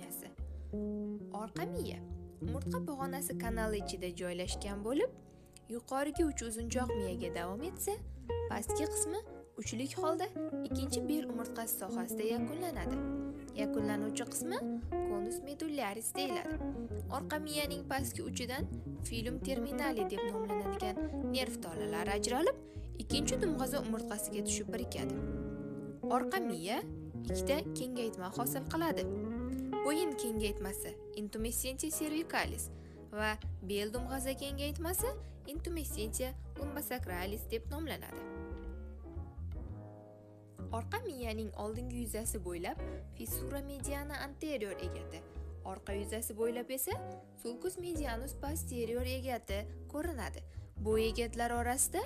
anatomiyasi. Orqa miya umurtqa pog'onasi kanali ichida joylashgan bo'lib, yuqorigi uchi uzunchoq miyaga davom etsa, pastki qismi uchlik holda ikkinchi bel umurtqasi sohasida yakunlanadi. Yakunlanuvchi qismi konus medullaris deyiladi. Orqa miyaning pastki uchidan filum terminali deb nomlanadigan nerv tolalari ajralib, ikkinchi dumg'aza umurtqasiga tushib birikadi. Orqa miya ikkita kengaytma hosil qiladi. Bo'yin kengaytmasi intumescentia cervicalis va bel dumg'aza kengaytmasi intumescentia lumbosacralis deb nomlanadi. Orqa miyaning oldingi yuzasi bo'ylab fissura mediana anterior egati, orqa yuzasi bo'ylab esa sulcus medianus posterior egati ko'rinadi. Bu egatlar orasida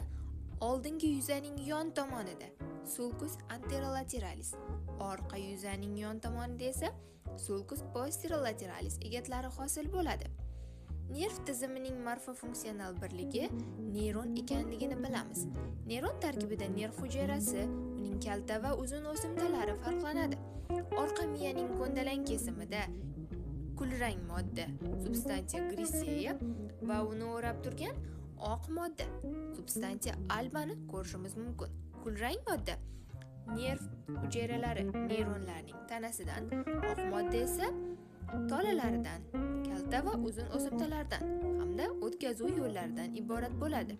oldingi yuzaning yon tomonida sulcus anterolateralis, orqa yuzaning yon tomonida esa sulcus posterolaterales egatlari hosil bo'ladi. Nerv tizimining morfofunksional birligi neyron ekanligini bilamiz. Neyron tarkibida nerv hujayrasi, uning kalta va uzun o'simtalari farqlanadi. Orqa miyaning ko'ndalang kesimida kulrang modda substansiya griseya va uni o'rab turgan oq modda substansiya albani ko'rishimiz mumkin. Kulrang modda nerv hujayralari neyronlarning tanasidan, oq modda esa tolalaridan, kalta va uzun o'simtalardan hamda o'tkazuv yo'llaridan iborat bo'ladi.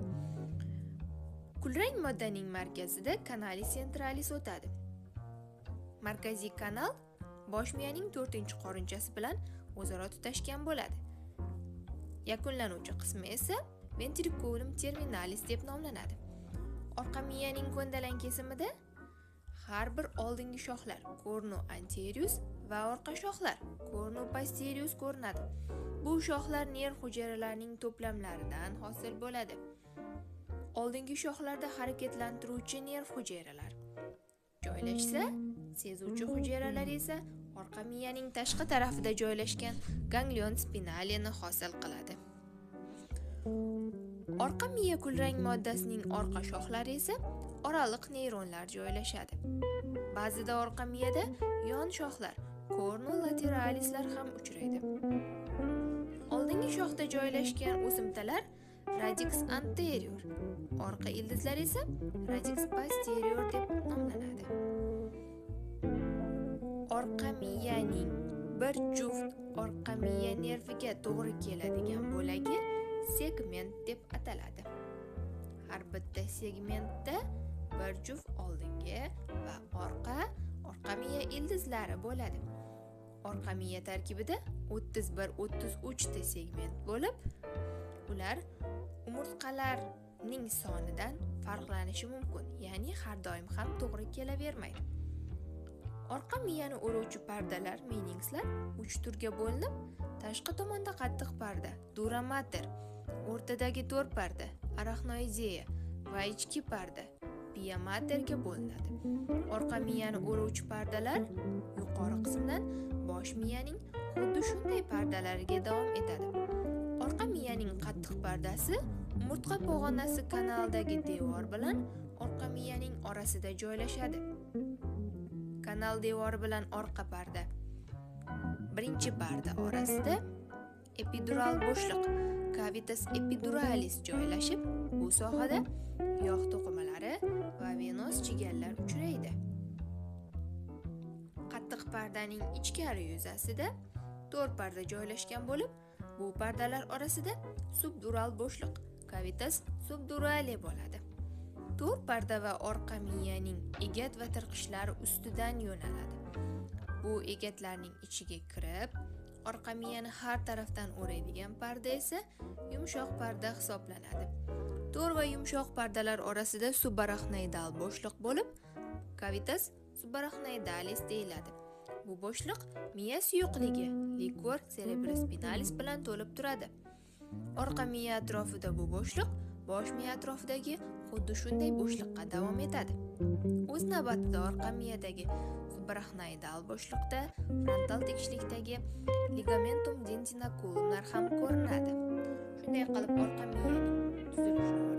Kulrang moddaning markazida kanalis centralis o'tadi. Markaziy kanal bosh miyaning 4-qorinchasi bilan o'zaro tutashgan bo'ladi. Yakunlanuvchi qismi esa ventriculum terminalis deb nomlanadi. Orqa miyaning ko'ndalang kesimida har bir oldingi shoxlar cornu anterius va orqa shoxlar cornu posterius ko'rinadi. Bu shoxlar nerv hujayralarining to'plamlaridan hosil bo'ladi. Oldingi shoxlarda harakatlantiruvchi nerv hujayralar joylashsa, sezuvchi hujayralar esa orqa miyaning tashqi tarafida joylashgan ganglion spinalini hosil qiladi. Orqa miya kulrang moddasining orqa shoxlari esa oraliq neyronlar joylashadi. Ba'zida orqa miyada yon shoxlar cornu lateralislar ham uchraydi. Oldingi shoxda joylashgan o'simtalar radix anterior, orqa ildizlar esa radix posterior deb nomlanadi. Orqa miyaning bir juft orqa miya nerviga to'g'ri keladigan bo'lagi segment deb ataladi. Har bitta segmentda bir juft oldingi va orqa miya ildizlari bo'ladi. Orqa miya tarkibida 31-33 ta segment bo'lib, ular umurtqalarning sonidan farqlanishi mumkin, ya'ni har doim ham to'g'ri kelavermaydi. Orqa miyani o'ruvchi pardalar, meningslar 3 turga bo'linib, tashqi tomonda qattiq parda, dura mater, o'rtadagi to'r parda, arachnoidea va ichki parda, pia materga bo'linadi. Orqa miyani o'ruvchi pardalar yuqori qismdan bosh miyaning xuddi shunday pardalariga davom etadi. Orqa miyaning qattiq pardasi umurtqa pog'onasi kanalidagi devor bilan orqa miyaning orasida joylashadi. Kanal devori bilan orqa parda, birinchi parda orasida epidural bo'shliq, cavitas epiduralis joylashib, bu sohada yog' to'qimalari va venos chigallar uchraydi. Qattiq pardaning ichkari yuzasida to'r parda joylashgan bo'lib, bu pardalar orasida subdural bo'shliq, cavitas subdurale bo'ladi. To'r parda va orqa miyaning egat va tirqishlari ustidan yo'naladi. Bu egatlarning ichiga kirib, orqa miyani har tarafdan o'raydigan parda esa yumshoq parda hisoblanadi. To'r va yumshoq pardalar orasida subarachnoidal bo'shliq bo'lib, cavitas subarachnoidalis deyiladi. Bu bo'shliq miya suyuqligi, liquor cerebrospinalis bilan to'lib turadi. Orqa miya atrofida bu bo'shliq bosh miya atrofidagi xuddi shunday bo'shliqqa davom etadi. O'z navbatida orqa miyadagi subarachnoidal bo'shliqda frontal tekislikdagi ligamentum dentinaculumlar ham ko'rinadi. Shunday qilib orqa miyaning tuzilishini